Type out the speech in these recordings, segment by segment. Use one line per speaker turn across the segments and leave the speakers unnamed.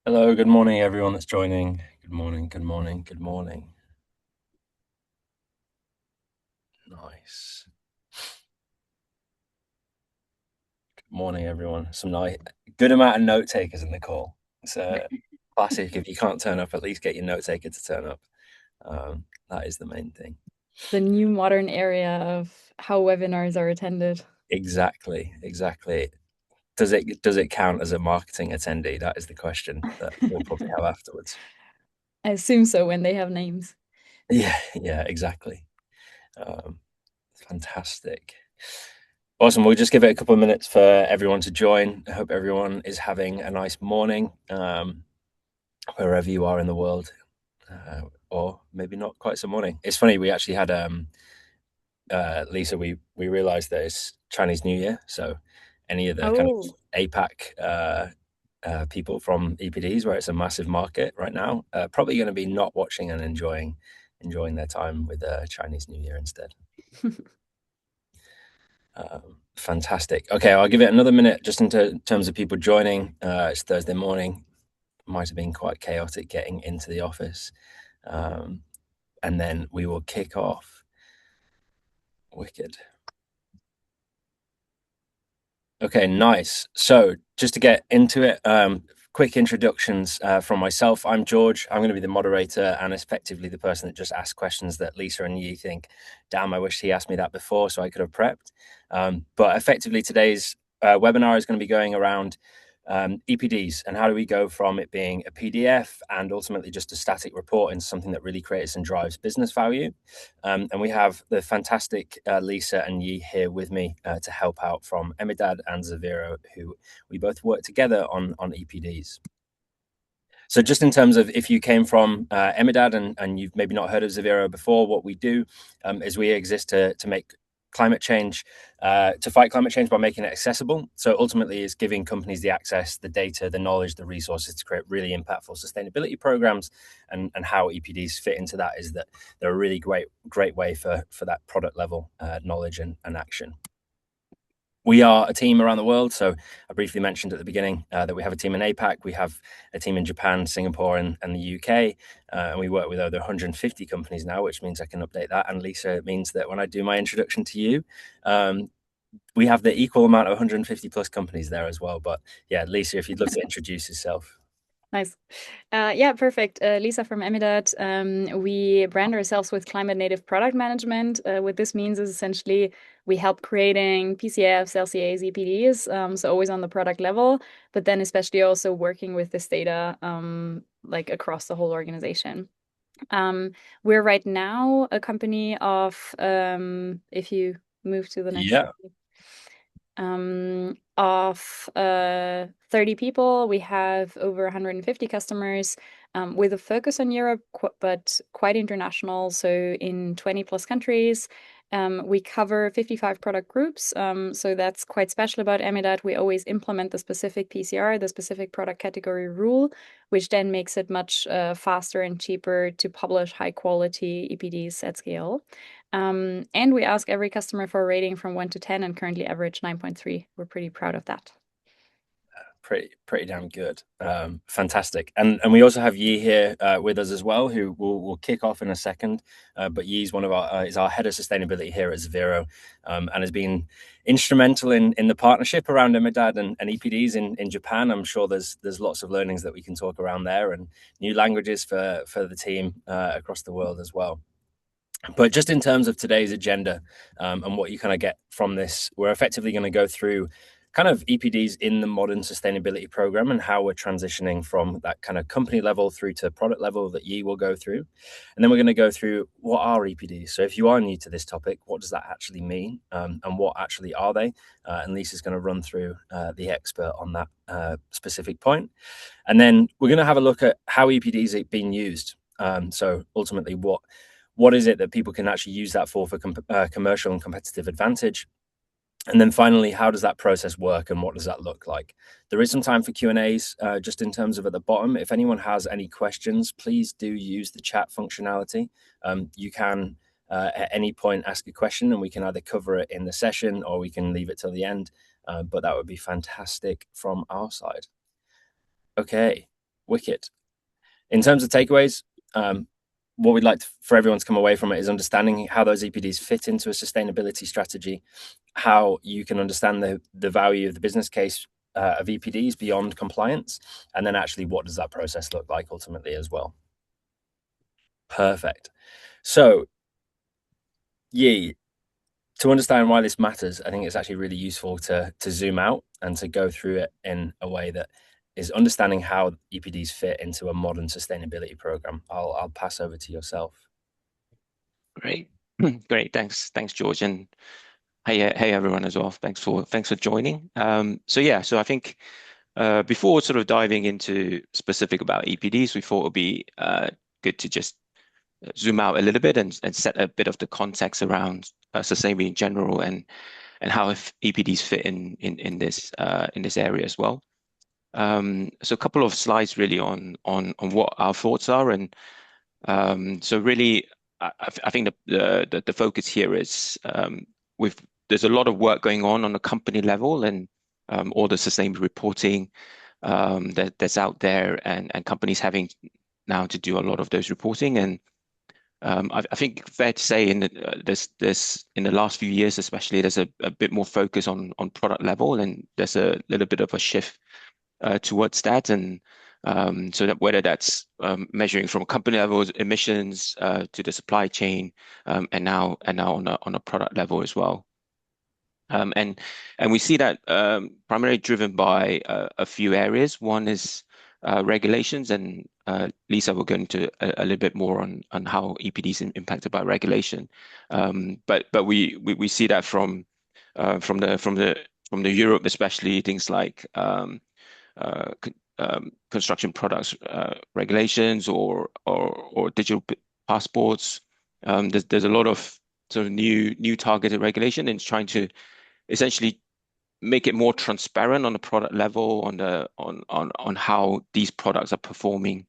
Hello, good morning, everyone that's joining. Good morning, good morning, good morning. Nice. Good morning, everyone. Some nice, good amount of note takers in the call. It's a classic. If you can't turn up, at least get your note taker to turn up. That is the main thing.
The new modern area of how webinars are attended.
Exactly, exactly. Does it count as a marketing attendee? That is the question that we'll probably have afterwards.
I assume so when they have names.
Yeah, yeah, exactly. Um, Fantastic. Awesome. We'll just give it a couple of minutes for everyone to join. I hope everyone is having a nice morning, wherever you are in the world, or maybe not quite so morning. It's funny. We actually had Lisa. We realized that it's Chinese New Year, so any of the kind of
Oh,
APAC people from EPDs, where it's a massive market right now, probably going to be not watching and enjoying their time with Chinese New Year instead. Fantastic. Okay, I'll give it another minute just in terms of people joining. It's Thursday morning. Might have been quite chaotic getting into the office. Um, and then we will kick off. Wicked. Okay, nice. So just to get into it, quick introductions from myself. I'm George. I'm going to be the moderator and effectively the person that just asks questions that Lisa and Yi think, damn, I wish he asked me that before so I could have prepped. But effectively today's webinar is going to be going around EPDs and how do we go from it being a PDF and ultimately just a static report into something that really creates and drives business value. And we have the fantastic Lisa and Yi here with me to help out from Emidat and Zevero, who we both work together on EPDs. So just in terms of if you came from Emidat and you've maybe not heard of Zevero before, what we do is we exist to make climate change, to fight climate change by making it accessible. So ultimately it's giving companies the access, the data, the knowledge, the resources to create really impactful sustainability programs. And how EPDs fit into that is that they're a really great way for that product level knowledge and action. We are a team around the world. So I briefly mentioned at the beginning that we have a team in APAC. We have a team in Japan, Singapore, and the UK. And we work with over 150 companies now, which means I can update that. And Lisa, it means that when I do my introduction to you, we have the equal amount of 150 plus companies there as well. But yeah, Lisa, if you'd love to introduce yourself.
nice. Yeah, perfect. Lisa from Emidat. We brand ourselves with climate native product management. What this means is essentially we help creating PCFs, LCAs, EPDs, so always on the product level, but then especially also working with this data like across the whole organization. Um, we're right now a company of, if you move to the next
Yeah.
slide, of 30 people. We have over 150 customers with a focus on Europe, but quite international. So in 20 plus countries. We cover 55 product groups. So that's quite special about Emidat. We always implement the specific PCR, the specific product category rule, which then makes it much faster and cheaper to publish high quality EPDs at scale. And we ask every customer for a rating from 1 to 10 and currently average 9.3. We're pretty proud of that.
Pretty damn good. Fantastic. And we also have Yi here with us as well, who will kick off in a second. But Yi's one of our is our head of sustainability here at Zevero, and has been instrumental in the partnership around Emidat and EPDs in Japan. I'm sure there's lots of learnings that we can talk around there and new languages for the team across the world as well. But just in terms of today's agenda and what you kind of get from this, we're effectively going to go through kind of EPDs in the modern sustainability program and how we're transitioning from that kind of company level through to product level that Yi will go through. And then we're going to go through what are EPDs. So if you are new to this topic, what does that actually mean and what actually are they? And Lisa's going to run through the expert on that specific point. And then we're going to have a look at how EPDs are being used. So ultimately, what is it that people can actually use that for commercial and competitive advantage? And then finally, how does that process work and what does that look like? There is some time for Q&As just in terms of at the bottom. If anyone has any questions, please do use the chat functionality. You can at any point ask a question and we can either cover it in the session or we can leave it till the end. But that would be fantastic from our side. Okay. Wicked. In terms of takeaways, what we'd like for everyone to come away from it is understanding how those EPDs fit into a sustainability strategy, how you can understand the value of the business case of EPDs beyond compliance, and then actually what does that process look like ultimately as well. Perfect. So, Yi, to understand why this matters, I think it's actually really useful to zoom out and to go through it in a way that is understanding how EPDs fit into a modern sustainability program. I'll pass over to yourself.
Great. Great. Thanks, George. And hey everyone as well. Thanks for joining. So I think before sort of diving into specific about EPDs, we thought it would be good to just zoom out a little bit and set a bit of the context around sustainability in general and how EPDs fit in this area as well. So a couple of slides really on what our thoughts are, and so really I think the focus here is with there's a lot of work going on the company level and all the sustainability reporting that's out there, and companies having now to do a lot of those reporting. And I think fair to say in this in the last few years especially, there's a bit more focus on product level, and there's a little bit of a shift towards that. And so that whether that's measuring from company levels emissions to the supply chain, and now on a product level as well. And we see that primarily driven by a few areas. One is regulations, and Lisa will go into a little bit more on how EPDs are impacted by regulation. But we see that from the Europe, especially things like construction products regulations or digital passports. There's a lot of sort of new targeted regulation, and it's trying to essentially make it more transparent on the product level on how these products are performing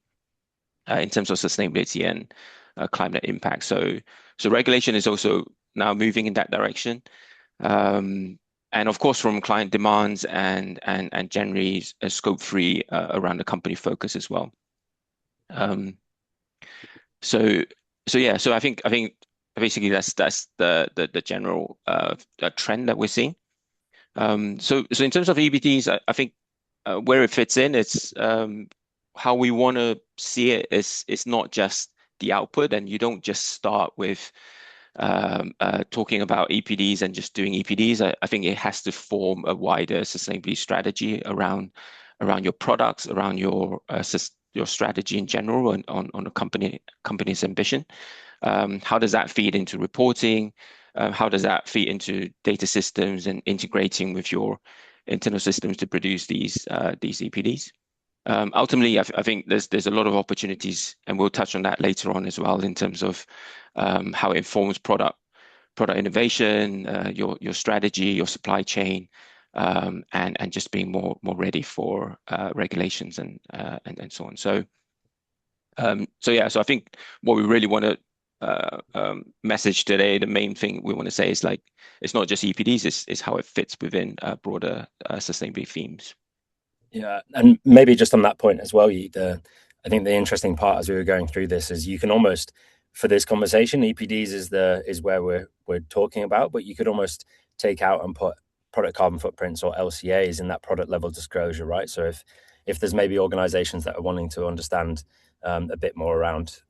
in terms of sustainability and climate impact. So regulation is also now moving in that direction. And of course, from client demands and generally a scope 3 around the company focus as well. So I think basically that's the general trend that we're seeing. So in terms of EPDs, I think where it fits in, it's how we want to see it is it's not just the output, and you don't just start with talking about EPDs and just doing EPDs. I think it has to form a wider sustainability strategy around your products, around your strategy in general, and on a company's ambition. How does that feed into reporting? How does that feed into data systems and integrating with your internal systems to produce these EPDs? Ultimately, I think there's a lot of opportunities, and we'll touch on that later on as well in terms of how it informs product innovation, your strategy, your supply chain, and just being more ready for regulations and so on. So I think what we really want to message today, the main thing we want to say is like it's not just EPDs, it's how it fits within broader sustainability themes.
Yeah, and maybe just on that point as well, I think the interesting part as we were going through this is you can almost, for this conversation, EPDs is where we're talking about, but you could almost take out and put product carbon footprints or LCAs in that product level disclosure, right? So if there's maybe organizations that are wanting to understand a bit more around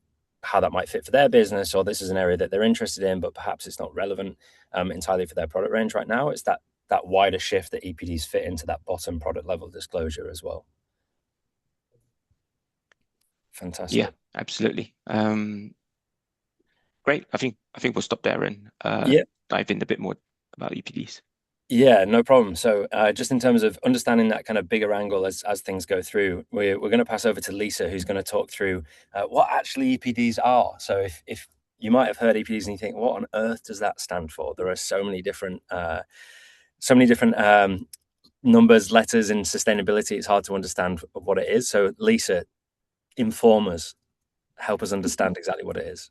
how that might fit for their business, or this is an area that they're interested in, but perhaps it's not relevant entirely for their product range right now, it's that wider shift that EPDs fit into that bottom product level disclosure as well. Fantastic.
Yeah, absolutely. Great. I think we'll stop there and dive in a bit more about EPDs.
Yeah, no problem. So just in terms of understanding that kind of bigger angle as things go through, we're going to pass over to Lisa, who's going to talk through what actually EPDs are. So if you might have heard EPDs and you think, what on earth does that stand for? There are so many different numbers, letters in sustainability. It's hard to understand what it is. So Lisa, inform us, help us understand exactly what it is.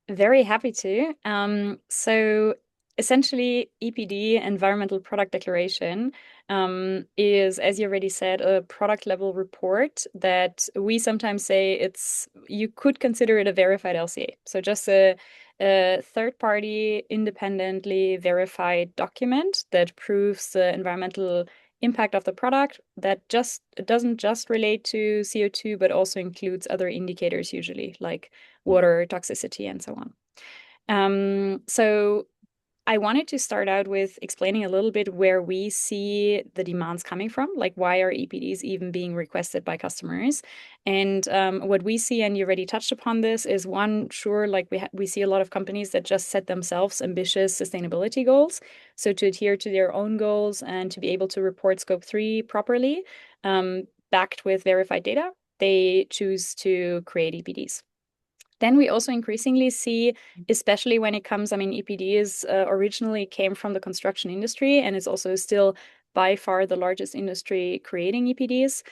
Very happy to. So essentially, EPD, Environmental Product Declaration, is, as you already said, a product level report that we sometimes say you could consider it a verified LCA. So just a third party, independently verified document that proves the environmental impact of the product that it doesn't just relate to CO2, but also includes other indicators, usually like water toxicity and so on. So I wanted to start out with explaining a little bit where we see the demands coming from, like why are EPDs even being requested by customers? And what we see, and you already touched upon this, is one, sure, like we see a lot of companies that just set themselves ambitious sustainability goals. So to adhere to their own goals and to be able to report Scope 3 properly, backed with verified data, they choose to create EPDs. Then we also increasingly see, especially when it comes, I mean, EPDs originally came from the construction industry and is also still by far the largest industry creating EPDs.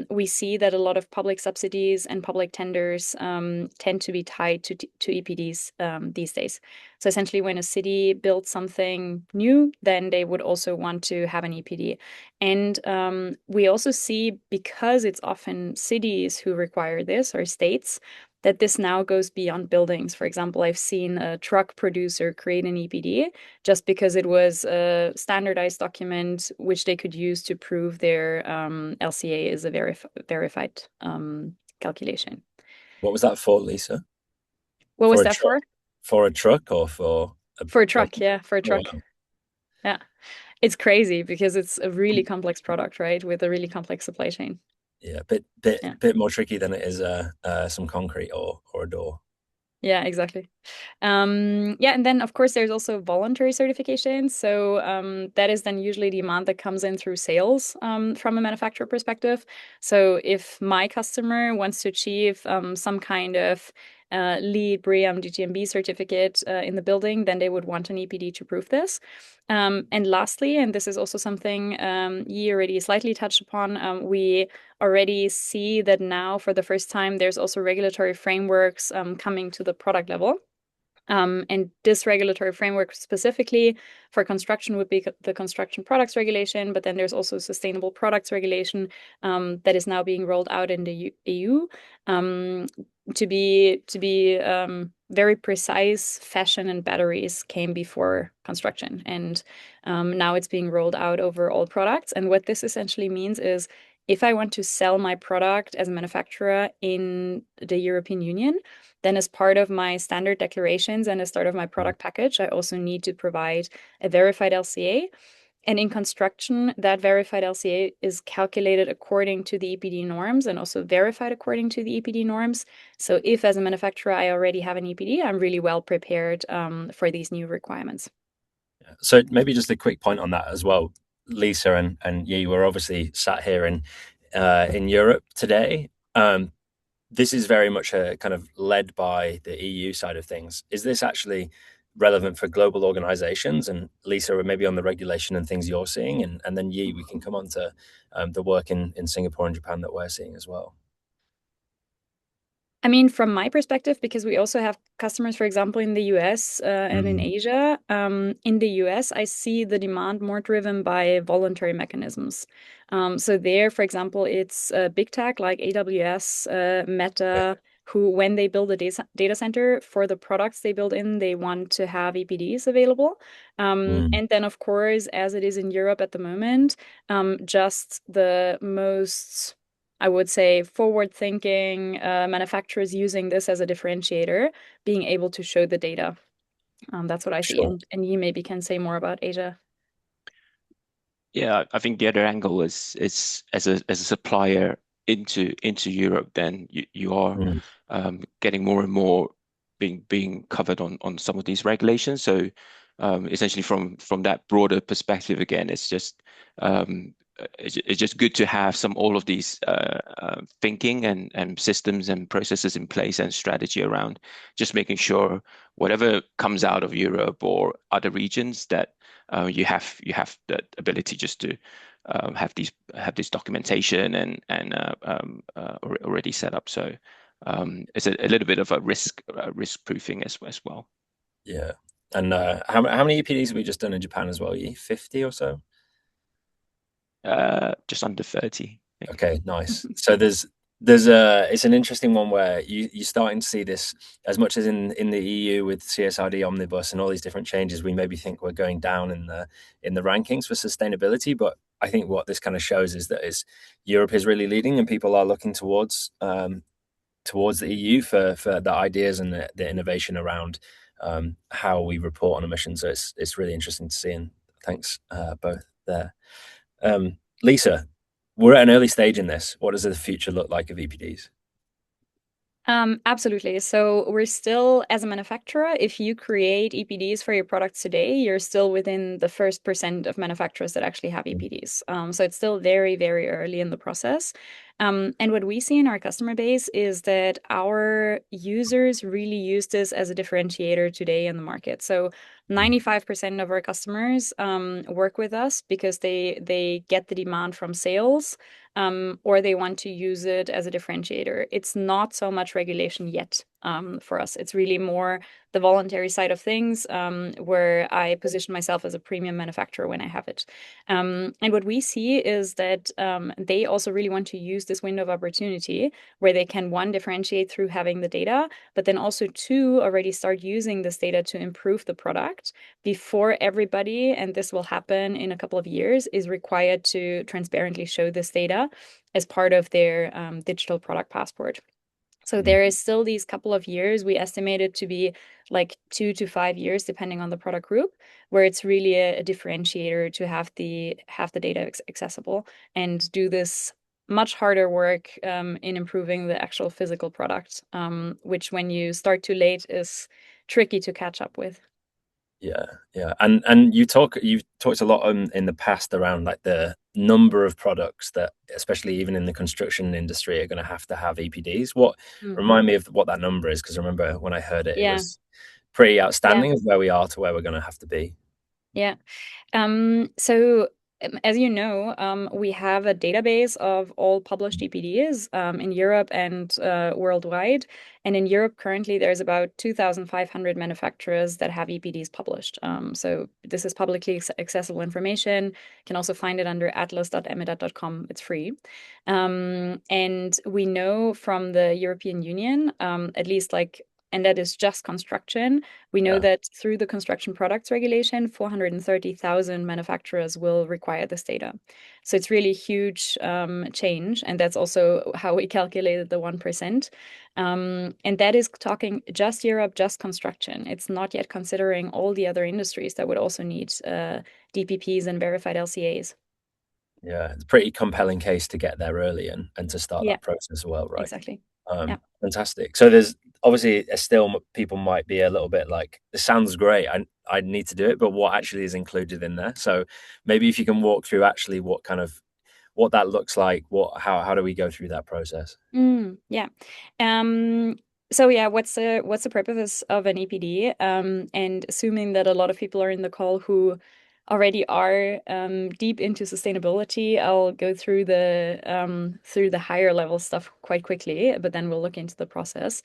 We see that a lot of public subsidies and public tenders tend to be tied to EPDs these days. So essentially, when a city builds something new, then they would also want to have an EPD. And we also see, because it's often cities who require this or states, that this now goes beyond buildings. For example, I've seen a truck producer create an EPD just because it was a standardized document which they could use to prove their LCA is a verified calculation.
What was that for, Lisa?
What was
For a
that
truck?
for?
For a truck or for a
For a
building?
truck, yeah, for a
Oh,
truck.
wow.
Yeah. It's crazy because it's a really complex product, right? With a really complex supply chain.
Yeah, bit bit
Yeah.
bit more tricky than it is some concrete or a door.
Yeah, exactly. Yeah, and then of course there's also voluntary certification. So that is then usually demand that comes in through sales from a manufacturer perspective. So if my customer wants to achieve some kind of LEED, BREEAM, DGNB certificate in the building, then they would want an EPD to prove this. And lastly, and this is also something you already slightly touched upon, we already see that now for the first time there's also regulatory frameworks coming to the product level. And this regulatory framework specifically for construction would be the Construction Products Regulation, but then there's also Sustainable Products Regulation that is now being rolled out in the EU. To be very precise, fashion and batteries came before construction, and now it's being rolled out over all products. And what this essentially means is, if I want to sell my product as a manufacturer in the European Union, then as part of my standard declarations and as part of my product package, I also need to provide a verified LCA. And in construction, that verified LCA is calculated according to the EPD norms and also verified according to the EPD norms. So if as a manufacturer I already have an EPD, I'm really well prepared for these new requirements.
So maybe just a quick point on that as well, Lisa and you were obviously sat here in Europe today. This is very much a kind of led by the EU side of things. Is this actually relevant for global organizations? And Lisa, maybe on the regulation and things you're seeing, and then Yi, we can come on to the work in Singapore and Japan that we're seeing as well.
I mean, from my perspective, because we also have customers, for example, in the US and in Asia. In the US, I see the demand more driven by voluntary mechanisms. So there, for example, it's big tech like AWS,
Yeah.
Meta, who, when they build a data center for the products they build in, they want to have EPDs available. And then, of course, as it is in Europe at the moment, just the most, I would say, forward-thinking manufacturers using this as a differentiator, being able to show the data. That's what I see.
Sure.
And you maybe can say more about Asia.
Yeah, I think the other angle is as a supplier into Europe, then you are
Mm.
getting more and more being covered on some of these regulations. So essentially from that broader perspective, again, it's just good to have all of these thinking and systems and processes in place and strategy around just making sure whatever comes out of Europe or other regions that you have the ability just to have this documentation and already set up. So it's a little bit of a risk proofing as well.
Yeah. And how many EPDs have we just done in Japan as well? 50 or so?
Just under 30, I think.
Okay, nice. So there's a it's an interesting one where you're starting to see this as much as in the EU with CSRD omnibus and all these different changes. We maybe think we're going down in the rankings for sustainability, but I think what this kind of shows is that is Europe is really leading and people are looking towards the EU for the ideas and the innovation around how we report on emissions. So it's really interesting to see, and thanks both there. Lisa, we're at an early stage in this. What does the future look like of EPDs?
Absolutely. So we're still, as a manufacturer, if you create EPDs for your products today, you're still within the first % of manufacturers that actually have EPDs. So it's still very, very early in the process. And what we see in our customer base is that our users really use this as a differentiator today in the market. So 95% of our customers work with us because they get the demand from sales, or they want to use it as a differentiator. It's not so much regulation yet for us. It's really more the voluntary side of things, where I position myself as a premium manufacturer when I have it. And what we see is that they also really want to use this window of opportunity where they can, one, differentiate through having the data, but then also, two, already start using this data to improve the product before everybody, and this will happen in a couple of years, is required to transparently show this data as part of their digital product passport. So there is still these couple of years, we estimate it to be like 2 to 5 years, depending on the product group, where it's really a differentiator to have the data accessible and do this much harder work in improving the actual physical product, which when you start too late is tricky to catch up with.
Yeah, yeah, and you've talked a lot in the past around like the number of products that, especially even in the construction industry, are going to have EPDs. What
Mm.
Remind me of what that number is, because I remember when I heard it, it
Yeah,
was pretty
yeah,
outstanding of where we are to where we're going to have to be.
yeah. So as you know, we have a database of all published EPDs in Europe and worldwide. And in Europe, currently, there's about 2,500 manufacturers that have EPDs published. So this is publicly accessible information. You can also find it under atlas.emidat.com. It's free. And we know from the European Union, at least like, and that is just construction. We know
Yeah,
that through the construction products regulation, 430,000 manufacturers will require this data. So it's really a huge change. And that's also how we calculated the 1%. And that is talking just Europe, just construction. It's not yet considering all the other industries that would also need DPPs and verified LCAs.
yeah, it's a pretty compelling case to get there early and to start
Yeah,
that process as well, right?
exactly. Yeah.
Fantastic. So there's obviously still people might be a little bit like, this sounds great. I need to do it, but what actually is included in there? So maybe if you can walk through actually what that looks like, how do we go through that process?
Yeah. So yeah, what's the purpose of an EPD? And assuming that a lot of people are in the call who already are deep into sustainability, I'll go through the higher level stuff quite quickly, but then we'll look into the process.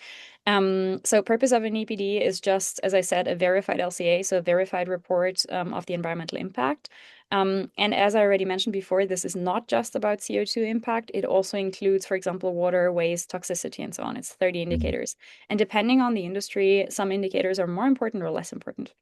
So purpose of an EPD is just, as I said, a verified LCA, so a verified report of the environmental impact. And as I already mentioned before, this is not just about CO2 impact. It also includes, for example, water, waste, toxicity, and so on. It's 30
Mhm.
indicators. And depending on the industry, some indicators are more important or less important.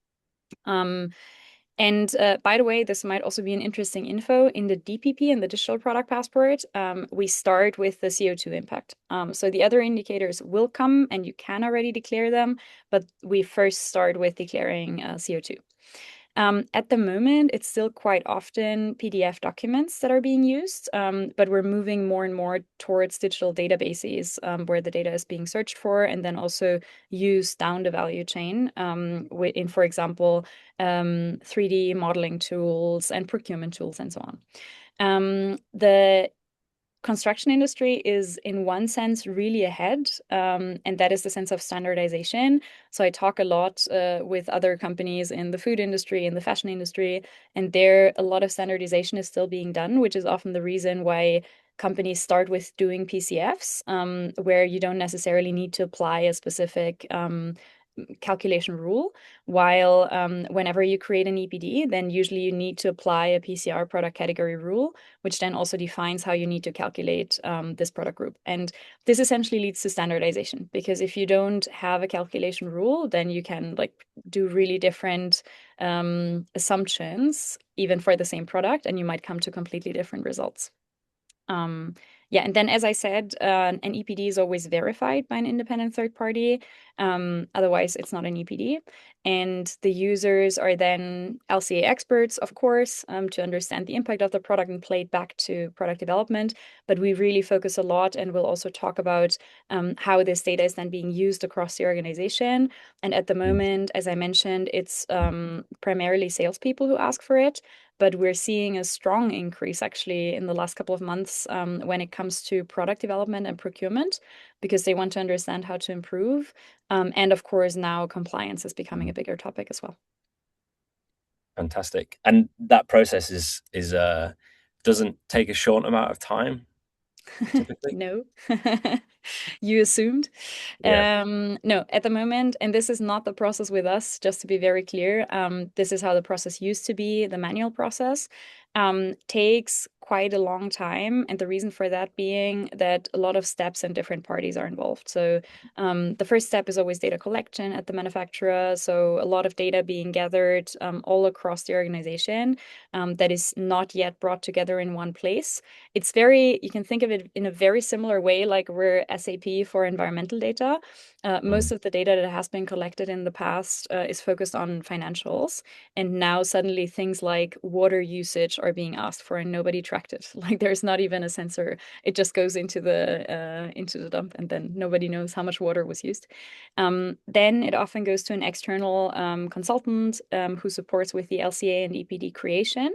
And by the way, this might also be an interesting info. In the DPP and the digital product passport, we start with the CO2 impact. So the other indicators will come and you can already declare them, but we first start with declaring CO2. At the moment, it's still quite often PDF documents that are being used, but we're moving more and more towards digital databases where the data is being searched for and then also used down the value chain in, for example, 3D modeling tools and procurement tools and so on. The construction industry is in one sense really ahead, and that is the sense of standardization. So I talk a lot with other companies in the food industry, in the fashion industry, and there a lot of standardization is still being done, which is often the reason why companies start with doing PCFs, where you don't necessarily need to apply a specific calculation rule, while whenever you create an EPD, then usually you need to apply a PCR product category rule, which then also defines how you need to calculate this product group. And this essentially leads to standardization, because if you don't have a calculation rule, then you can like do really different assumptions even for the same product, and you might come to completely different results. Yeah, and then as I said, an EPD is always verified by an independent third party. Otherwise, it's not an EPD. And the users are then LCA experts, of course, to understand the impact of the product and play it back to product development. But we really focus a lot, and we'll also talk about how this data is then being used across the organization. And at the moment, as I mentioned, it's primarily salespeople who ask for it. But we're seeing a strong increase actually in the last couple of months when it comes to product development and procurement, because they want to understand how to improve. And of course, now compliance is becoming a bigger topic as well.
Fantastic. And that process is doesn't take a short amount of time typically?
No. You assumed.
Yeah.
No, at the moment, and this is not the process with us, just to be very clear, this is how the process used to be, the manual process. Takes quite a long time. And the reason for that being that a lot of steps and different parties are involved. So the first step is always data collection at the manufacturer. So a lot of data being gathered all across the organization that is not yet brought together in one place. It's very, you can think of it in a very similar way, like we're SAP for environmental data. Most of the data that has been collected in the past is focused on financials. And now suddenly things like water usage are being asked for, and nobody tracked it. Like there's not even a sensor. It just goes into the dump, and then nobody knows how much water was used. Then it often goes to an external consultant who supports with the LCA and EPD creation.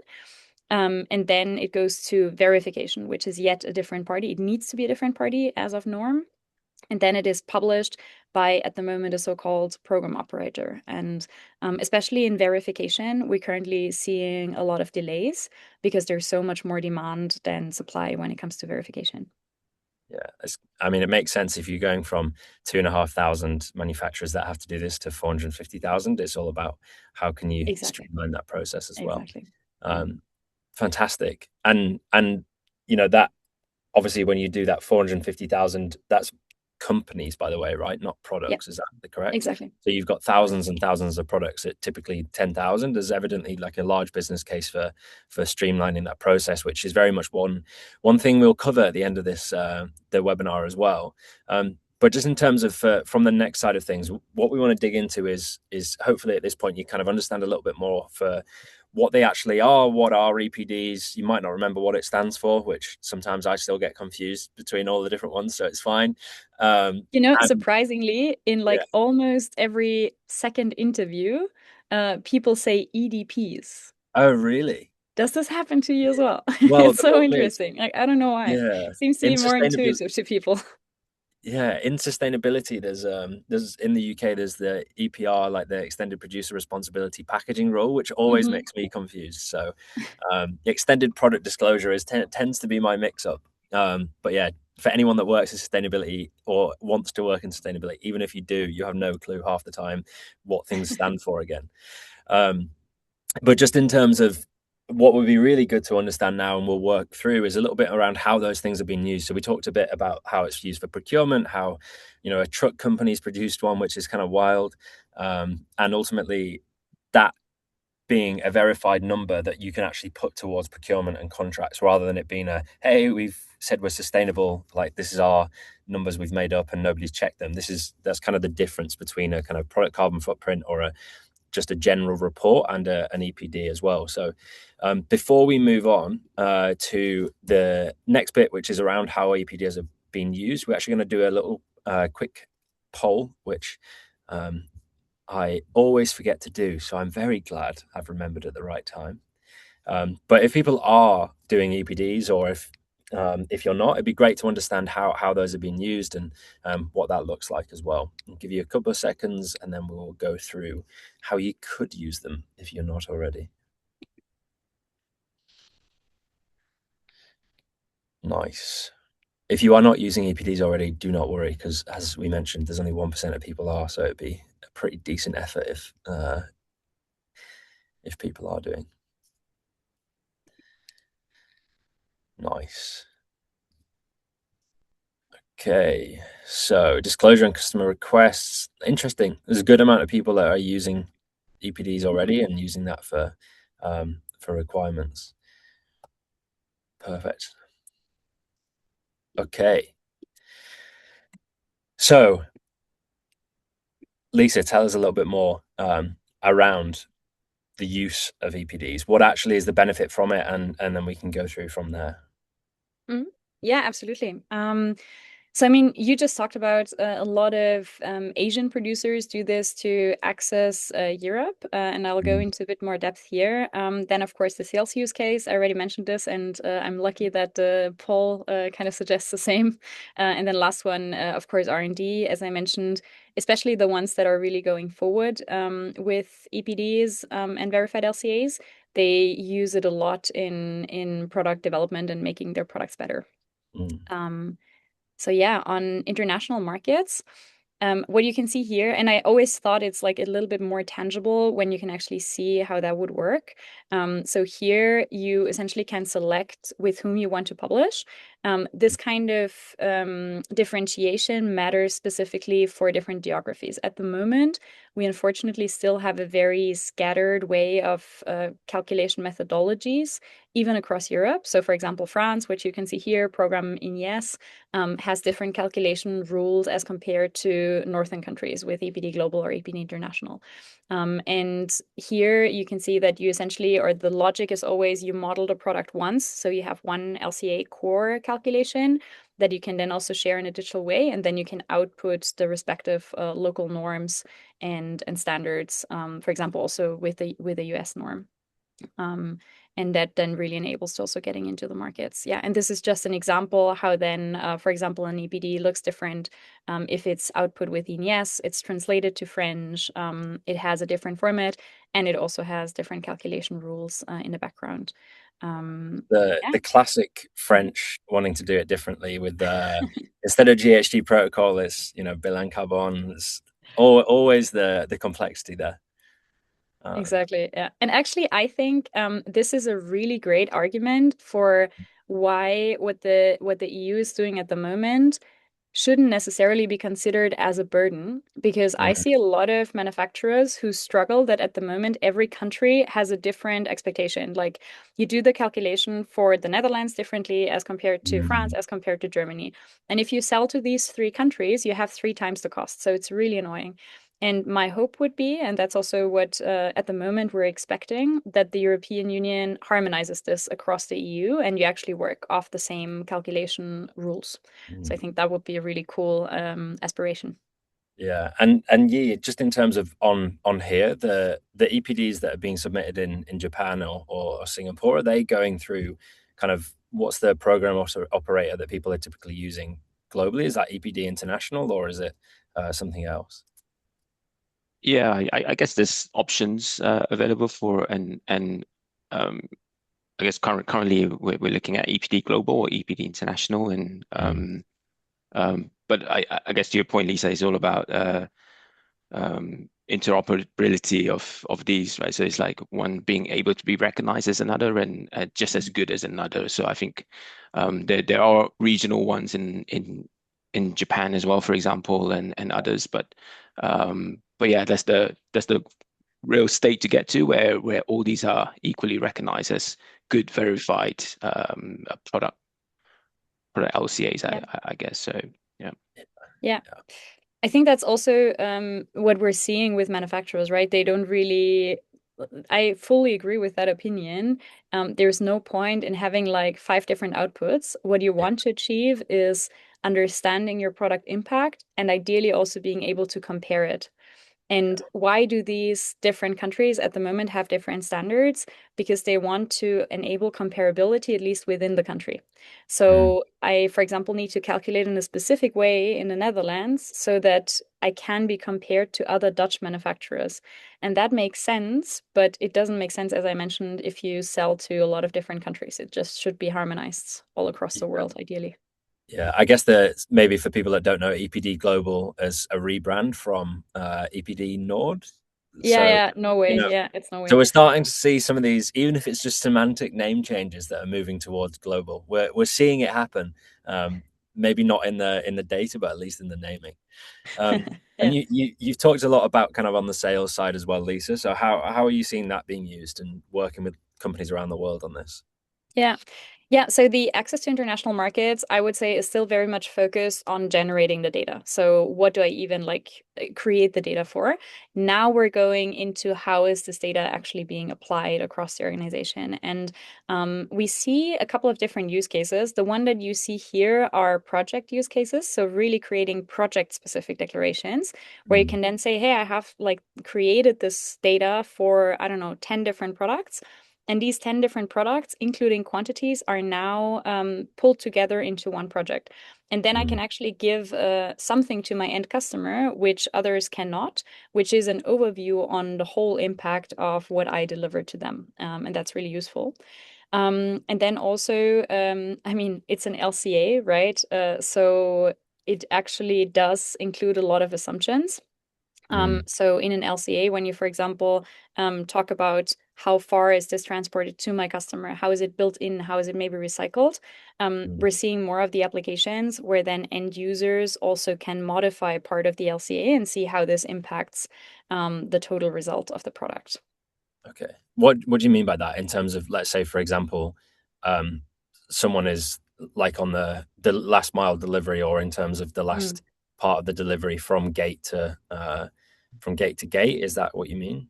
And then it goes to verification, which is yet a different party. It needs to be a different party as of norm. And then it is published by, at the moment, a so-called program operator. And especially in verification, we're currently seeing a lot of delays because there's so much more demand than supply when it comes to verification.
Yeah, I mean, it makes sense if you're going from 2,500 manufacturers that have to do this to 450,000. It's all about how can you
Exactly.
streamline that process as well.
Exactly.
Fantastic. And that obviously when you do that 450,000, that's companies, by the way, right? Not
Yeah,
products. Is that correct?
exactly.
So you've got thousands and thousands of products at typically 10,000. There's evidently like a large business case for streamlining that process, which is very much one thing we'll cover at the end of this the webinar as well. But just in terms of from the next side of things, what we want to dig into is hopefully at this point you kind of understand a little bit more for what they actually are, what are EPDs. You might not remember what it stands for, which sometimes I still get confused between all the different ones, so it's fine.
Surprisingly, in
Yeah.
like almost every second interview, people say EDPs.
Oh, really?
Does this happen to you as well?
Well,
It's
the
so
problem is,
interesting. Like, I don't know why.
yeah,
Seems to
in
be more
sustainability,
intuitive to people.
yeah, in sustainability, there's in the UK there's the EPR, like the extended producer responsibility packaging rule, which always
Mhm.
makes me confused. So, extended product disclosure tends to be my mix-up. But yeah, for anyone that works in sustainability or wants to work in sustainability, even if you do, you have no clue half the time what things stand for again. But just in terms of what would be really good to understand now and we'll work through is a little bit around how those things are being used. So we talked a bit about how it's used for procurement, how a truck company's produced one, which is kind of wild, and ultimately that being a verified number that you can actually put towards procurement and contracts, rather than it being a, hey, we've said we're sustainable, like this is our numbers we've made up and nobody's checked them. That's kind of the difference between a kind of product carbon footprint or just a general report and an EPD as well. So before we move on to the next bit, which is around how EPDs are being used, we're actually going to do a little quick poll, which I always forget to do. So I'm very glad I've remembered at the right time. But if people are doing EPDs, or if you're not, it'd be great to understand how those are being used and what that looks like as well. I'll give you a couple of seconds and then we'll go through how you could use them if you're not already. Nice. If you are not using EPDs already, do not worry, because as we mentioned, there's only 1% of people are, so it'd be a pretty decent effort if people are doing. Nice. Okay, so disclosure and customer requests. Interesting. There's a good amount of people that are using EPDs already and using that for requirements. Perfect. Okay. So, Lisa, tell us a little bit more around the use of EPDs. What actually is the benefit from it, and then we can go through from there.
Mhm. Yeah, absolutely. So, I mean, you just talked about a lot of Asian producers do this to access Europe, and I'll go into a bit more depth here. Then, of course, the sales use case. I already mentioned this, and I'm lucky that Paul kind of suggests the same. And then last one, of course, R&D, as I mentioned, especially the ones that are really going forward with EPDs and verified LCAs. They use it a lot in product development and making their products better. Um, so yeah, on international markets, what you can see here, and I always thought it's like a little bit more tangible when you can actually see how that would work. So here you essentially can select with whom you want to publish. This kind of differentiation matters specifically for different geographies. At the moment, we unfortunately still have a very scattered way of calculation methodologies, even across Europe. So, for example, France, which you can see here, program INES, has different calculation rules as compared to northern countries with EPD Global or EPD International. And here you can see that you essentially, or the logic is always you model the product once. So you have one LCA core calculation that you can then also share in a digital way, and then you can output the respective local norms and standards. For example, also with the US norm. And that then really enables to also getting into the markets. Yeah, and this is just an example how then, for example, an EPD looks different. If it's output with INES, it's translated to French, it has a different format, and it also has different calculation rules in the background.
The classic French wanting to do it differently with instead of GHG protocol, it's bilan carbon. It's always the complexity there.
Exactly. Yeah. And actually, I think this is a really great argument for why what the EU is doing at the moment shouldn't necessarily be considered as a burden, because I see a lot of manufacturers who struggle that at the moment every country has a different expectation. Like you do the calculation for the Netherlands differently as compared to France, as compared to Germany. And if you sell to these three countries, you have three times the cost. So it's really annoying. And my hope would be, and that's also what at the moment we're expecting, that the European Union harmonizes this across the EU and you actually work off the same calculation rules. So I think that would be a really cool aspiration.
Yeah, and yeah, just in terms of on here, the EPDs that are being submitted in Japan or Singapore, are they going through kind of what's the program operator that people are typically using globally? Is that EPD International or is it something else?
Yeah, I guess there's options available for and I guess currently we're looking at EPD Global or EPD International, and but I guess to your point, Lisa, is all about interoperability of these, right? So it's like one being able to be recognized as another and just as good as another. So I think there are regional ones in Japan as well, for example, and others. But yeah, that's the real state to get to where all these are equally recognized as good verified product LCAs,
Yeah.
I guess. So yeah.
Yeah. I think that's also what we're seeing with manufacturers, right? They don't really. I fully agree with that opinion. There's no point in having like five different outputs. What you want to achieve is understanding your product impact and ideally also being able to compare it. And why do these different countries at the moment have different standards? Because they want to enable comparability, at least within the country. So I, for example, need to calculate in a specific way in the Netherlands so that I can be compared to other Dutch manufacturers. And that makes sense, but it doesn't make sense, as I mentioned, if you sell to a lot of different countries. It just should be harmonized all across the world, ideally.
Yeah, I guess the maybe for people that don't know, EPD Global as a rebrand from EPD Nord.
Yeah,
So
yeah,
you
Norway.
know,
Yeah, it's
so
Norway.
we're starting to see some of these, even if it's just semantic name changes that are moving towards global. We're seeing it happen. Maybe not in the data, but at least in the naming. And
Yeah.
you've talked a lot about kind of on the sales side as well, Lisa. So how are you seeing that being used and working with companies around the world on this?
Yeah. Yeah. So the access to international markets, I would say, is still very much focused on generating the data. So what do I even like create the data for? Now we're going into how is this data actually being applied across the organization. And we see a couple of different use cases. The one that you see here are project use cases. So really creating project specific declarations where you
Mm,
can then say, hey, I have like created this data for, I don't know, 10 different products. And these 10 different products, including quantities, are now pulled together into one project. And then I
mm,
can actually give something to my end customer, which others cannot, which is an overview on the whole impact of what I deliver to them. And that's really useful. And then also, I mean, it's an LCA, right? So it actually does include a lot of assumptions.
mm,
So in an LCA, when you, for example, talk about how far is this transported to my customer, how is it built in, how is it maybe recycled,
mm.
we're seeing more of the applications where then end users also can modify part of the LCA and see how this impacts the total result of the product.
Okay. What do you mean by that in terms of, let's say, for example, um, someone is like on the last mile delivery, or in terms of the last part of the delivery from gate to gate? Is that what you mean?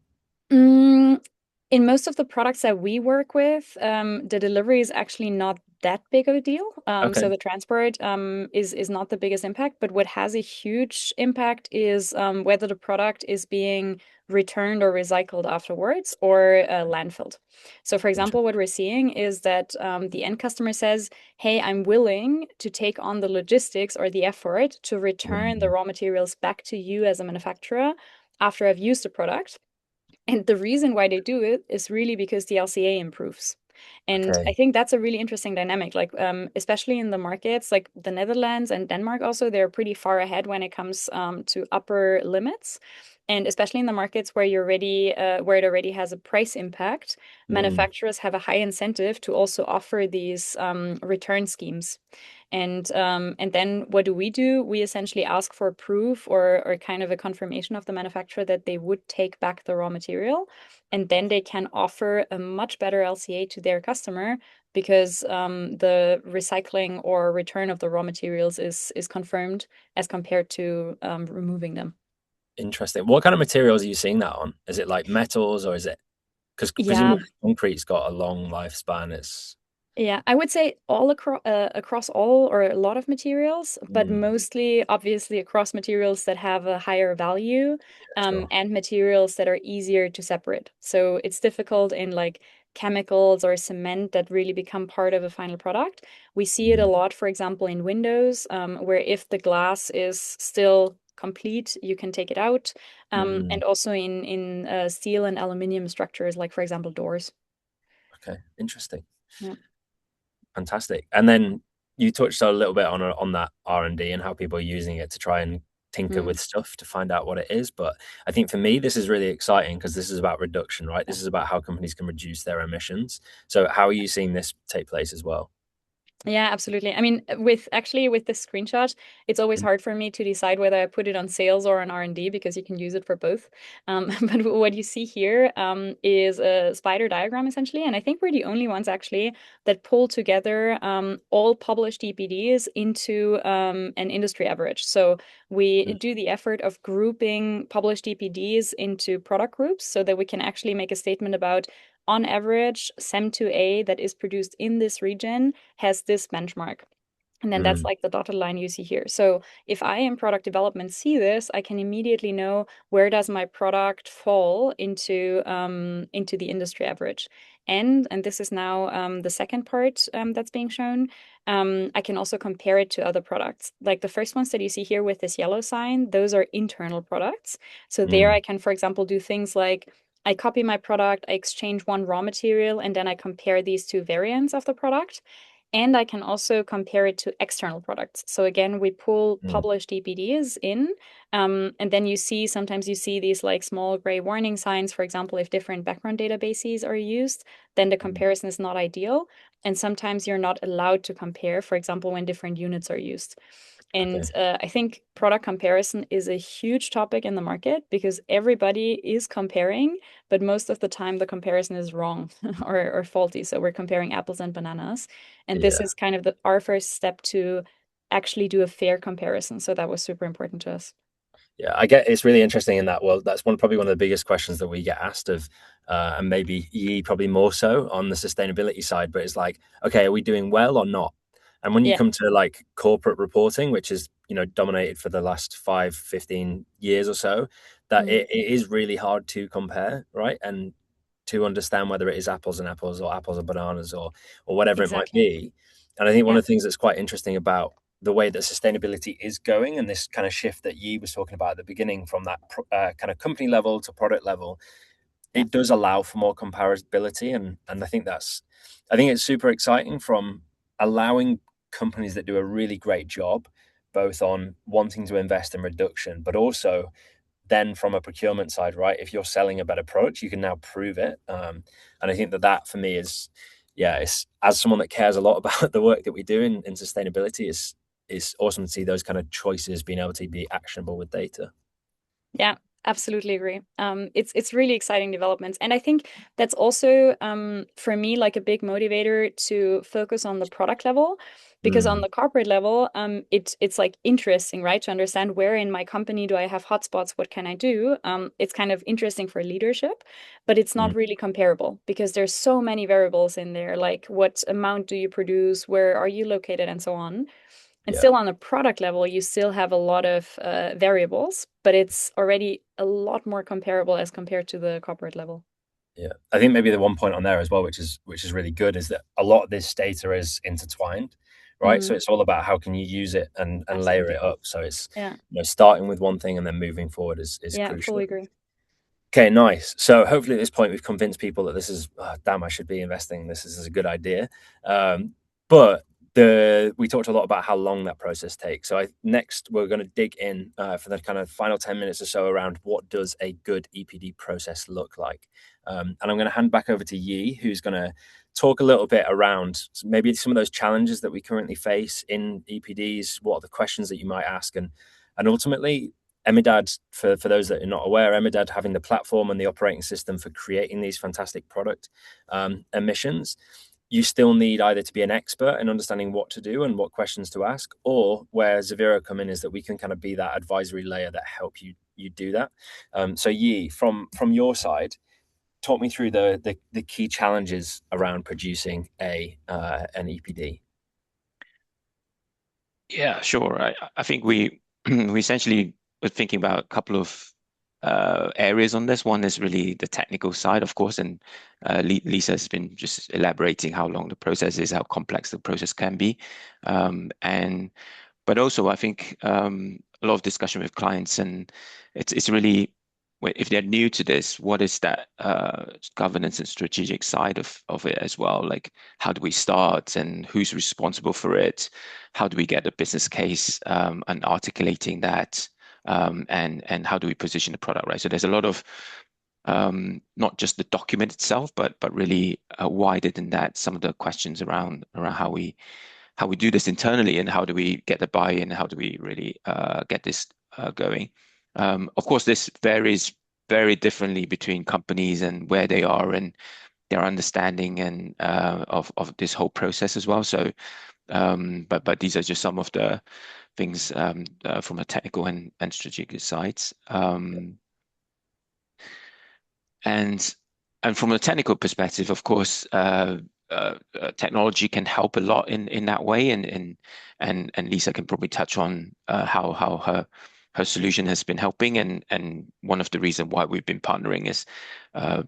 Mm, in most of the products that we work with, the delivery is actually not that big of a deal. So
Okay.
the transport is not the biggest impact, but what has a huge impact is whether the product is being returned or recycled afterwards or landfilled. So, for example,
Interesting.
what we're seeing is that the end customer says, "Hey, I'm willing to take on the logistics or the effort to return the
Mm,
raw materials back to you as a manufacturer after I've used the product." And the reason why they do it is really because the LCA improves. And I
okay.
think that's a really interesting dynamic, like especially in the markets like the Netherlands and Denmark also, they're pretty far ahead when it comes to upper limits. And especially in the markets where you're ready, where it already has a price impact,
Mm,
manufacturers have a high incentive to also offer these return schemes. And then what do? We essentially ask for proof or kind of a confirmation of the manufacturer that they would take back the raw material, and then they can offer a much better LCA to their customer because the recycling or return of the raw materials is confirmed as compared to removing them.
interesting. What kind of materials are you seeing that on? Is it like metals, or is it, because
Yeah,
presumably concrete's got a long lifespan? It's
yeah, I would say all across all or a lot of materials, but
mm,
mostly obviously across materials that have a higher value,
sure.
and materials that are easier to separate. So it's difficult in like chemicals or cement that really become part of a final product. We see it a
Mm,
lot, for example, in windows, where if the glass is still complete, you can take it out,
mm,
and also in steel and aluminum structures, like for example doors.
okay, interesting.
Yeah.
Fantastic. And then you touched a little bit on that R&D and how people are using it to try and tinker
Mm.
with stuff to find out what it is. But I think for me, this is really exciting because this is about reduction, right? This is about how companies can reduce their emissions. So how are you seeing this take place as well?
Yeah, absolutely. I mean, with this screenshot, it's always
Mm,
hard for me to decide whether I put it on sales or on R&D because you can use it for both. But what you see here is a spider diagram essentially, and I think we're the only ones actually that pull together all published EPDs into an industry average. So we
mm,
do the effort of grouping published EPDs into product groups so that we can actually make a statement about on average, SEM2A that is produced in this region has this benchmark. And then that's
mm,
like the dotted line you see here. So if I in product development see this, I can immediately know where does my product fall into the industry average. And this is now the second part that's being shown. I can also compare it to other products. Like the first ones that you see here with this yellow sign, those are internal products. So there
mm,
I can, for example, do things like I copy my product, I exchange one raw material, and then I compare these two variants of the product. And I can also compare it to external products. So again, we pull
Mm.
published EPDs in, and then sometimes you see these like small gray warning signs. For example, if different background databases are used, then the
Mm.
comparison is not ideal. And sometimes you're not allowed to compare, for example, when different units are used. And
Okay.
I think product comparison is a huge topic in the market because everybody is comparing, but most of the time the comparison is wrong or faulty. So we're comparing apples and bananas. And this
Yeah.
is kind of our first step to actually do a fair comparison. So that was super important to us.
Yeah, I get it's really interesting in that. Well, that's probably one of the biggest questions that we get asked of, and maybe ye probably more so on the sustainability side. But it's like, okay, are we doing well or not? And when you
Yeah,
come to like corporate reporting, which is dominated for the last 5, 15 years or so, that
mm,
it is really hard to compare, right? And to understand whether it is apples and apples or apples and bananas or whatever it might
exactly.
be. And I think one
Yeah,
of the things that's quite interesting about the way that sustainability is going and this kind of shift that Yi was talking about at the beginning from that kind of company level to product level,
yeah,
it does allow for more comparability. And I think it's super exciting from allowing companies that do a really great job, both on wanting to invest in reduction, but also then from a procurement side, right? If you're selling a better product, you can now prove it. And I think that for me is, yeah, it's as someone that cares a lot about the work that we do in sustainability, it's awesome to see those kind of choices being able to be actionable with data.
yeah. Absolutely agree. It's really exciting developments, and I think that's also for me like a big motivator to focus on the product level, because on
Mm,
the corporate level, it's like interesting, right, to understand where in my company do I have hotspots, what can I do. It's kind of interesting for leadership, but it's
mm,
not really comparable because there's so many variables in there, like what amount do you produce, where are you located, and so on. And
yeah.
still on a product level, you still have a lot of variables, but it's already a lot more comparable as compared to the corporate level.
Yeah, I think maybe the one point on there as well, which is really good, is that a lot of this data is intertwined, right? So
Mm,
it's all about how can you use it and layer
absolutely.
it up. So it's
Yeah.
starting with one thing and then moving forward is
Yeah, fully
crucial.
agree.
Okay, nice. So hopefully at this point we've convinced people that this is damn, I should be investing. This is a good idea. But we talked a lot about how long that process takes. So next we're going to dig in for the kind of final 10 minutes or so around what does a good EPD process look like. And I'm going to hand back over to Yi, who's going to talk a little bit around maybe some of those challenges that we currently face in EPDs. What are the questions that you might ask, and ultimately Emidat, for those that are not aware, Emidat having the platform and the operating system for creating these fantastic product emissions, you still need either to be an expert in understanding what to do and what questions to ask, or where Zevero come in is that we can kind of be that advisory layer that help you do that. So Yi, from your side, talk me through the key challenges around producing an EPD.
Yeah, sure. I think we we essentially were thinking about a couple of areas on this. One is really the technical side, of course, and Lisa has been just elaborating how long the process is, how complex the process can be, and but also I think a lot of discussion with clients, and it's really if they're new to this, what is that governance and strategic side of it as well? Like, how do we start, and who's responsible for it? How do we get a business case and articulating that, and how do we position the product, right? So there's a lot of not just the document itself, but really wider than that. Some of the questions around how we do this internally and how do we get the buy-in, how do we really get this going. Of course, this varies very differently between companies and where they are and their understanding and of this whole process as well. So, but these are just some of the things from a technical and strategic sides. And and from a technical perspective, of course, technology can help a lot in that way. And Lisa can probably touch on how her solution has been helping. And one of the reasons why we've been partnering is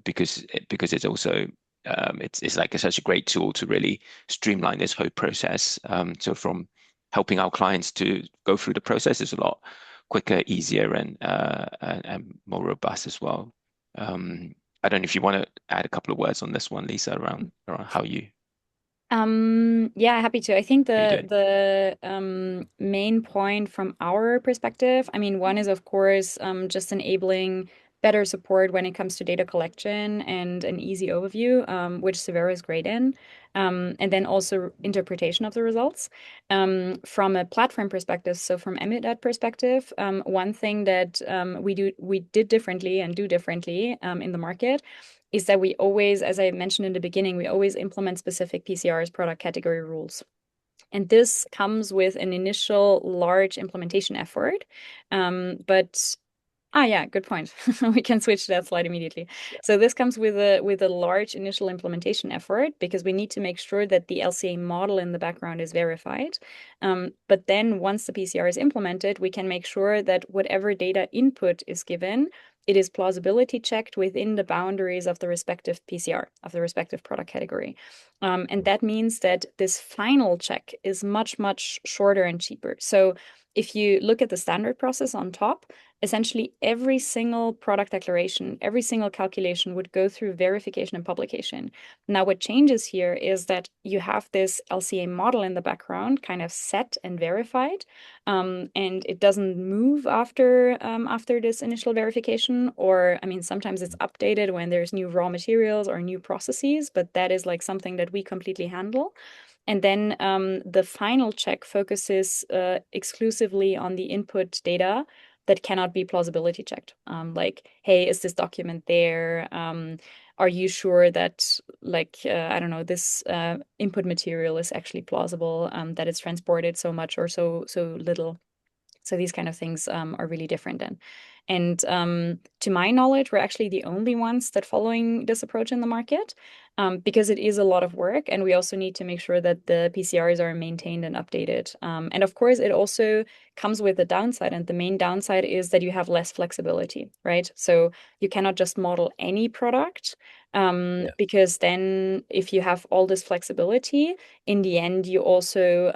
because it's also it's like such a great tool to really streamline this whole process. So from helping our clients to go through the process is a lot quicker, easier, and more robust as well. Um, I don't know if you want to add a couple of words on this one, Lisa, around how you.
Yeah, happy to. I think
Are you
the
doing?
main point from our perspective, I mean, one is of course just enabling better support when it comes to data collection and an easy overview, which Zevero is great in, and then also interpretation of the results. From a platform perspective, so from Emidat perspective, one thing that we did differently and do differently in the market is that we always, as I mentioned in the beginning, we always implement specific PCRs, product category rules. And this comes with an initial large implementation effort. But yeah, good point. We can switch to that slide immediately. So this comes with a large initial implementation effort because we need to make sure that the LCA model in the background is verified. But then once the PCR is implemented, we can make sure that whatever data input is given, it is plausibility checked within the boundaries of the respective PCR, of the respective product category. And that means that this final check is much, much shorter and cheaper. So if you look at the standard process on top, essentially every single product declaration, every single calculation would go through verification and publication. Now, what changes here is that you have this LCA model in the background, kind of set and verified, and it doesn't move after this initial verification. Or, I mean, sometimes it's updated when there's new raw materials or new processes, but that is like something that we completely handle. And then the final check focuses exclusively on the input data that cannot be plausibility checked. Like, hey, is this document there? Are you sure that, like, I don't know, this input material is actually plausible, that it's transported so much or so little? So these kind of things are really different then. And to my knowledge, we're actually the only ones that following this approach in the market because it is a lot of work. And we also need to make sure that the PCRs are maintained and updated. And of course, it also comes with a downside. And the main downside is that you have less flexibility, right? So you cannot just model any product
Yeah.
because then if you have all this flexibility, in the end, you also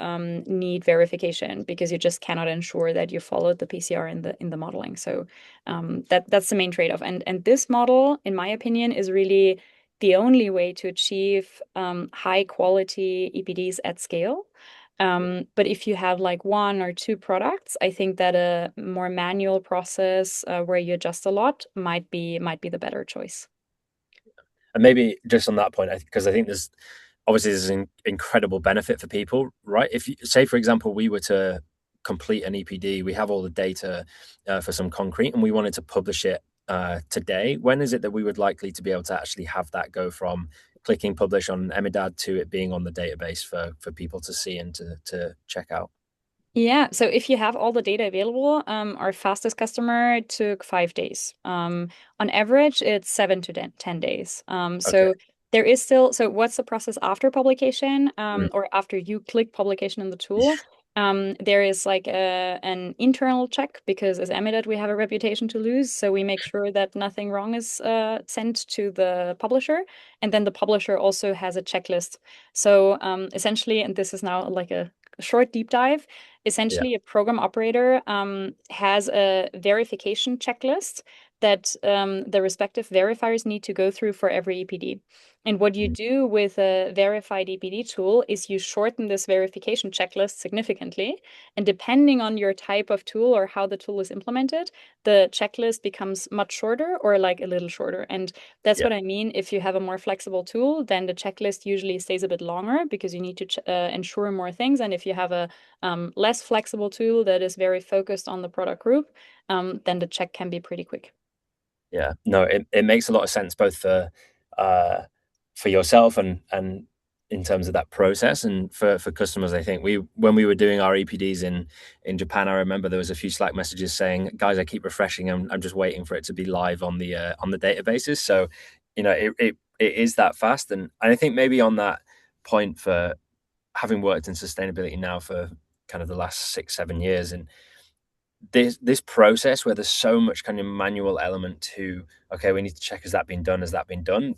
need verification because you just cannot ensure that you followed the PCR in the modeling. So that's the main trade-off. And this model, in my opinion, is really the only way to achieve high quality EPDs at scale. But if you have like one or two products, I think that a more manual process where you adjust a lot might be the better choice.
And maybe just on that point, because I think there's obviously there's an incredible benefit for people, right? If you say, for example, we were to complete an EPD, we have all the data for some concrete, and we wanted to publish it today. When is it that we would likely to be able to actually have that go from clicking publish on Emidad to it being on the database for people to see and to check out?
Yeah, so if you have all the data available, our fastest customer took 5 days. On average, it's 7 to 10 days.
Okay.
So there is still, so what's the process after publication,
Mm,
or after you click publication in the tool? There is like an internal check because as Emidat, we have a reputation to lose. So we make sure that nothing wrong is sent to the publisher. And then the publisher also has a checklist. So essentially, and this is now like a short deep dive.
yeah.
Essentially, a program operator has a verification checklist that the respective verifiers need to go through for every EPD. And what you
Mm,
do with a verified EPD tool is you shorten this verification checklist significantly. And depending on your type of tool or how the tool is implemented, the checklist becomes much shorter or like a little shorter. And that's
yeah.
what I mean. If you have a more flexible tool, then the checklist usually stays a bit longer because you need to ensure more things. And if you have a less flexible tool that is very focused on the product group, then the check can be pretty quick.
Yeah, no, it makes a lot of sense both uh, for yourself and in terms of that process and for customers. I think we when we were doing our EPDs in Japan, I remember there was a few Slack messages saying, "Guys, I keep refreshing. I'm just waiting for it to be live on the databases." So, it is that fast, and I think maybe on that point for having worked in sustainability now for kind of the last 6 7 years and this process where there's so much kind of manual element to, okay, we need to check, has that been done, has that been done,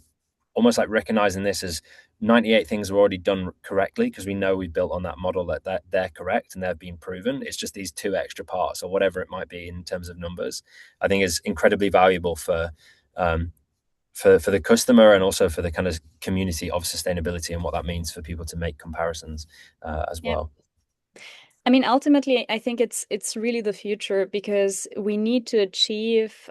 almost like recognizing this as 98 things are already done correctly because we know we've built on that model that they're correct and they've been proven. It's just these two extra parts or whatever it might be in terms of numbers, I think is incredibly valuable for um, for the customer and also for the kind of community of sustainability and what that means for people to make comparisons as
Yeah.
well.
I mean, ultimately, I think it's really the future, because we need to achieve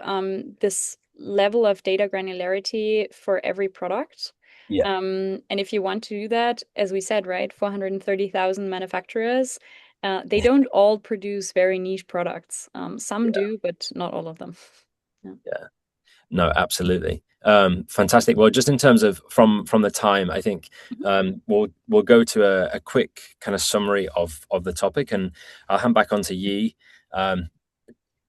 this level of data granularity for every product.
Yeah.
And if you want to do that, as we said, right, 430,000 manufacturers, they don't all produce very niche products. Some do, but not all of them.
Yeah. No, absolutely. Fantastic. Well, just in terms of from the time, I think we'll go to a quick kind of summary of the topic, and I'll hand back on to Yi.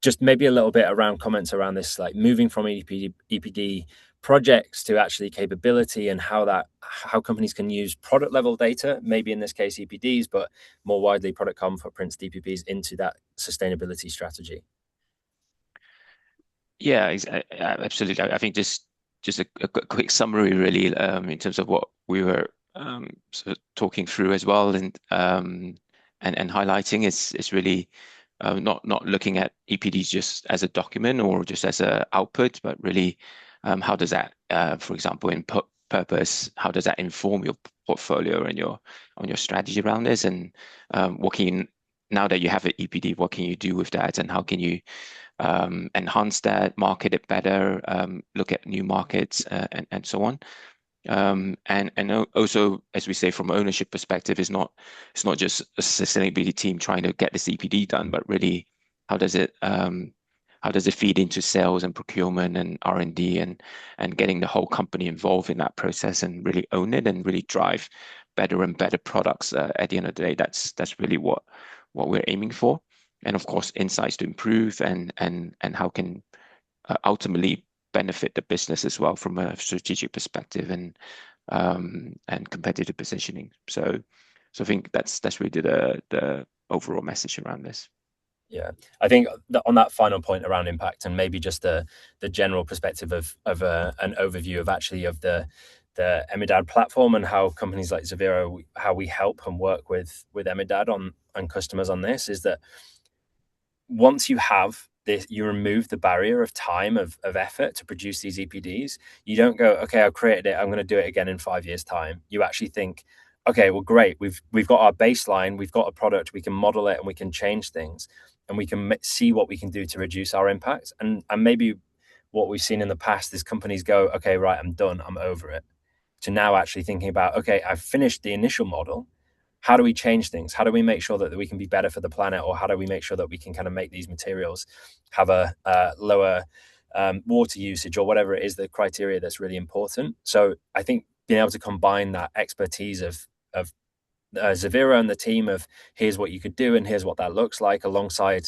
Just maybe a little bit around comments around this, like moving from EPD projects to actually capability, and how companies can use product level data, maybe in this case EPDs, but more widely product carbon footprints, DPPs, into that sustainability strategy.
Yeah, absolutely. I think just a quick summary, really, in terms of what we were sort of talking through as well, and highlighting is really not looking at EPDs just as a document or just as a output, but really how does that, for example, in purpose, how does that inform your portfolio and your strategy around this, and now that you have an EPD, what can you do with that, and how can you enhance that, market it better, look at new markets, and so on. And also, as we say, from ownership perspective, it's not just a sustainability team trying to get this EPD done, but really how does it feed into sales and procurement and R&D, and getting the whole company involved in that process and really own it and really drive better and better products. At the end of the day, that's really what we're aiming for. And of course, insights to improve, and how can ultimately benefit the business as well from a strategic perspective, and competitive positioning. So I think that's really the overall message around this.
Yeah, I think on that final point around impact, and maybe just the general perspective of an overview of actually of the Emidat platform, and how companies like Zevero, how we help and work with Emidat and customers on this, is that once you have this, you remove the barrier of time, of effort to produce these EPDs. You don't go, okay, I've created it, I'm going to do it again in 5 years' time. You actually think, okay, well, great, we've got our baseline, we've got a product, we can model it, and we can change things, and we can see what we can do to reduce our impact. And maybe what we've seen in the past is companies go, okay, right, I'm done, I'm over it, to now actually thinking about, okay, I've finished the initial model. How do we change things? How do we make sure that we can be better for the planet? Or how do we make sure that we can kind of make these materials have a lower water usage, or whatever it is, the criteria that's really important? So I think being able to combine that expertise of Zevero and the team, of here's what you could do and here's what that looks like, alongside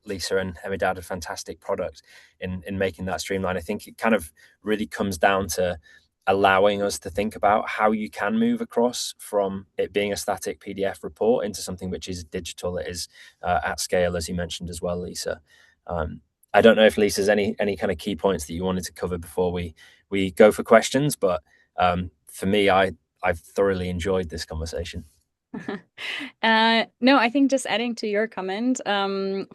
Lisa and Emidat, a fantastic product in making that streamline. I think it kind of really comes down to allowing us to think about how you can move across from it being a static PDF report into something which is digital, that is at scale, as you mentioned as well, Lisa. I don't know if Lisa's any kind of key points that you wanted to cover before we go for questions, but for me, I've thoroughly enjoyed this conversation.
No, I think just adding to your comment,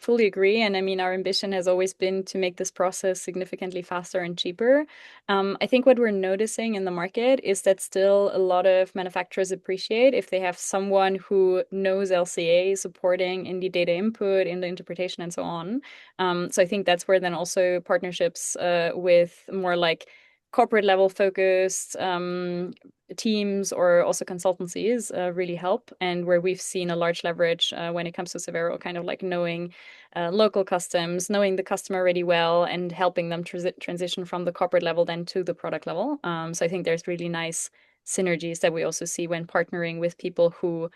fully agree. And I mean, our ambition has always been to make this process significantly faster and cheaper. I think what we're noticing in the market is that still a lot of manufacturers appreciate if they have someone who knows LCA, supporting in the data input, in the interpretation, and so on. So I think that's where then also partnerships with more like corporate level focused teams, or also consultancies, really help, and where we've seen a large leverage when it comes to Zevero, kind of like knowing local customs, knowing the customer really well, and helping them transition from the corporate level then to the product level. So I think there's really nice synergies that we also see when partnering with people who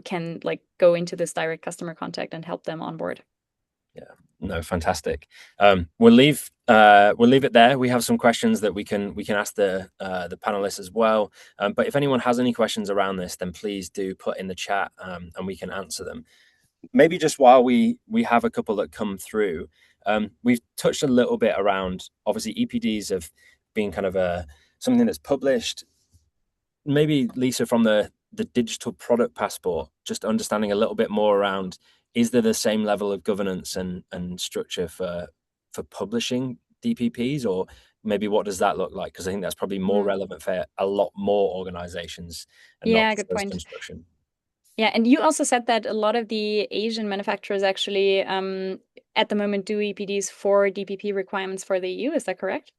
can like go into this direct customer contact and help them on board.
Yeah, no, fantastic. We'll leave it there. We have some questions that we can ask the panelists as well. But if anyone has any questions around this, then please do put in the chat, and we can answer them. Maybe just while we have a couple that come through, we've touched a little bit around, obviously EPDs have been kind of something that's published. Maybe Lisa, from the digital product passport, just understanding a little bit more around, is there the same level of governance and structure for publishing DPPs, or maybe what does that look like? Because I think that's probably more relevant for a lot more organizations and not
Yeah,
just
good
those
point.
construction.
Yeah, and you also said that a lot of the Asian manufacturers actually at the moment do EPDs for DPP requirements for the EU. Is that correct?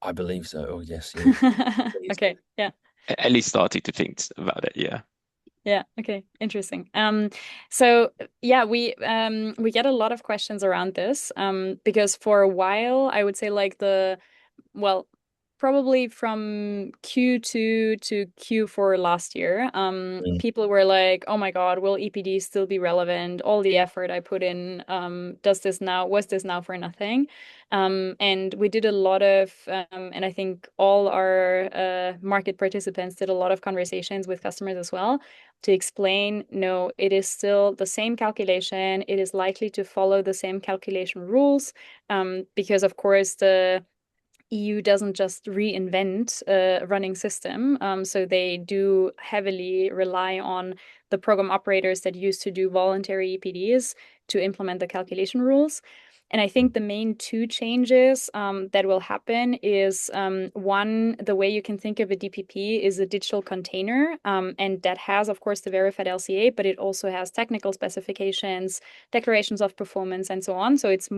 I believe so. Oh, yes, you're pleased.
Okay, yeah.
At least starting to think about it. Yeah.
Yeah, okay, interesting. So yeah, we get a lot of questions around this because for a while I would say like well, probably from Q2 to Q4 last year,
Mm,
people were like, "Oh my God, will EPD still be relevant? All the effort I put in, was this now for nothing?" And we did a lot of, and I think all our market participants did a lot of conversations with customers as well to explain, no, it is still the same calculation. It is likely to follow the same calculation rules, because of course the EU doesn't just reinvent a running system. So they do heavily rely on the program operators that used to do voluntary EPDs to implement the calculation rules. And I think the main two changes that will happen is one, the way you can think of a DPP is a digital container. And that has, of course, the verified LCA, but it also has technical specifications, declarations of performance, and so on. So it's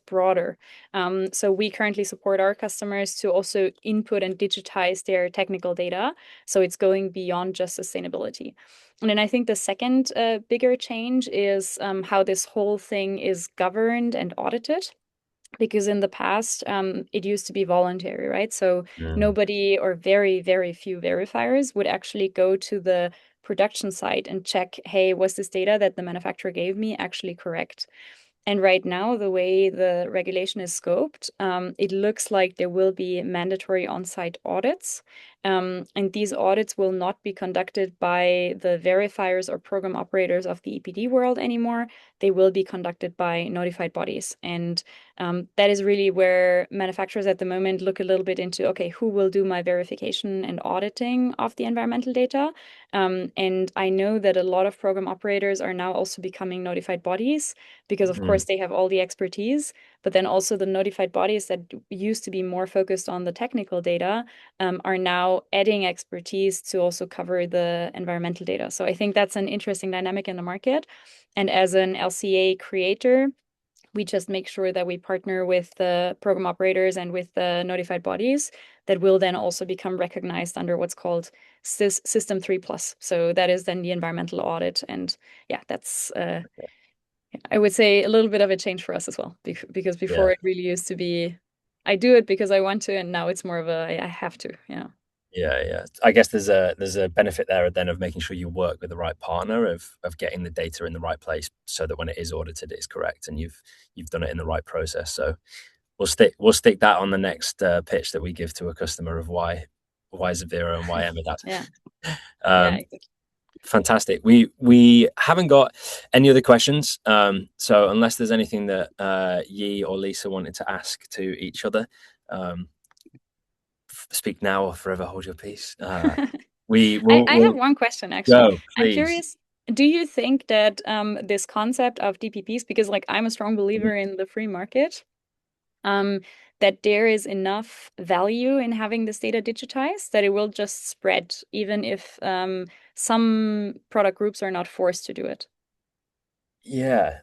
broader. So we currently support our customers to also input and digitize their technical data. So it's going beyond just sustainability. And then I think the second bigger change is how this whole thing is governed and audited. Because in the past, it used to be voluntary, right? So
mm,
nobody or very, very few verifiers would actually go to the production site and check, hey, was this data that the manufacturer gave me actually correct? And right now, the way the regulation is scoped, it looks like there will be mandatory on-site audits. And these audits will not be conducted by the verifiers or program operators of the EPD world anymore. They will be conducted by notified bodies. And that is really where manufacturers at the moment look a little bit into, okay, who will do my verification and auditing of the environmental data? And I know that a lot of program operators are now also becoming notified bodies because of
mm,
course they have all the expertise, but then also the notified bodies that used to be more focused on the technical data are now adding expertise to also cover the environmental data. So I think that's an interesting dynamic in the market. And as an LCA creator, we just make sure that we partner with the program operators and with the notified bodies that will then also become recognized under what's called System 3 Plus. So that is then the environmental audit. And yeah, that's I would say a little bit of a change for us as well, because
yeah.
before it really used to be, I do it because I want to, and now it's more of a I have to. Yeah.
Yeah, yeah. I guess there's a benefit there then of making sure you work with the right partner of getting the data in the right place so that when it is audited, it's correct and you've done it in the right process. So we'll stick that on the next pitch that we give to a customer of why Zevero and why Emidat.
Yeah. Yeah.
Um,
Exactly.
fantastic. We haven't got any other questions. So unless there's anything that Yi or Lisa wanted to ask to each other, um, speak now or forever hold your peace. We will
I have
we'll
one question actually.
go,
I'm
please.
curious, do you think that this concept of DPPs, because like I'm a strong believer in the free market, um, that there is enough value in having this data digitized that it will just spread, even if some product groups are not forced to do it?
Yeah.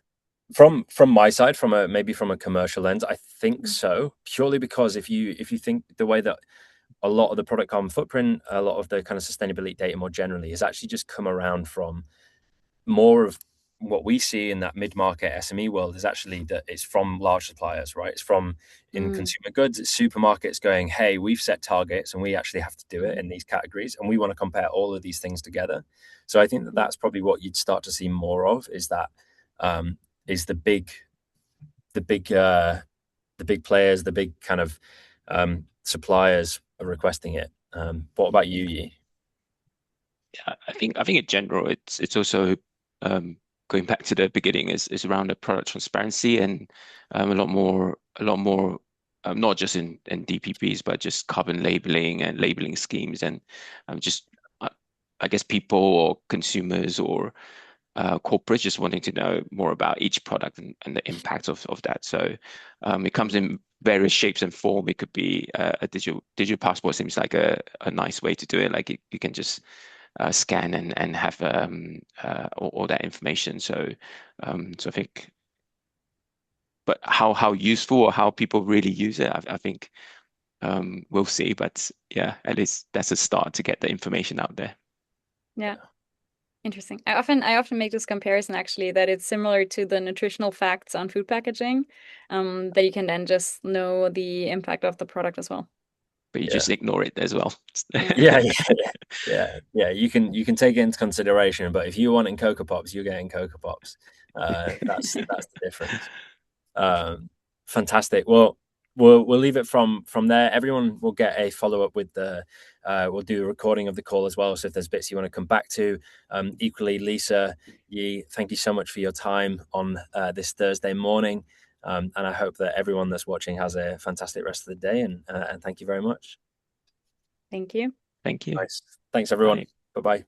From my side, from a commercial lens, I think
Mm,
so. Purely because if you think the way that a lot of the product carbon footprint, a lot of the kind of sustainability data more generally has actually just come around from more of what we see in that mid-market SME world is actually that it's from large suppliers, right? It's from in
mm,
consumer goods, it's supermarkets going, hey, we've set targets and we actually have to do it
mm,
in these categories, and we want to compare all of these things together. So I think that
mm.
that's probably what you'd start to see more of is that um, is the big the big players, the big kind of suppliers are requesting it. What about you, Yi?
Yeah, I think in general, it's also going back to the beginning is around the product transparency and a lot more not just in DPPs but just carbon labeling and labeling schemes and just I, I guess people or consumers or corporates just wanting to know more about each product and the impact of that. So it comes in various shapes and form. It could be a digital passport seems like a nice way to do it. Like you can just scan and have all that information. So I think, but how useful or how people really use it, I think we'll see. But yeah, at least that's a start to get the information out there.
Yeah. Interesting. I often make this comparison actually that it's similar to the nutritional facts on food packaging, that you can then just know the impact of the product as well.
But you just ignore it as well.
Yeah, yeah. You can take it into consideration, but if you want in Cocoa Pops, you're getting Cocoa Pops. That's the difference. Fantastic. Well, we'll leave it from there. Everyone will get a follow up with the. We'll do a recording of the call as well. So if there's bits you want to come back to, equally, Lisa, Yi, thank you so much for your time on this Thursday morning. And I hope that everyone that's watching has a fantastic rest of the day. And thank you very much.
Thank you.
Thank you.
Nice. Thanks, everyone.
Bye.
Bye-bye.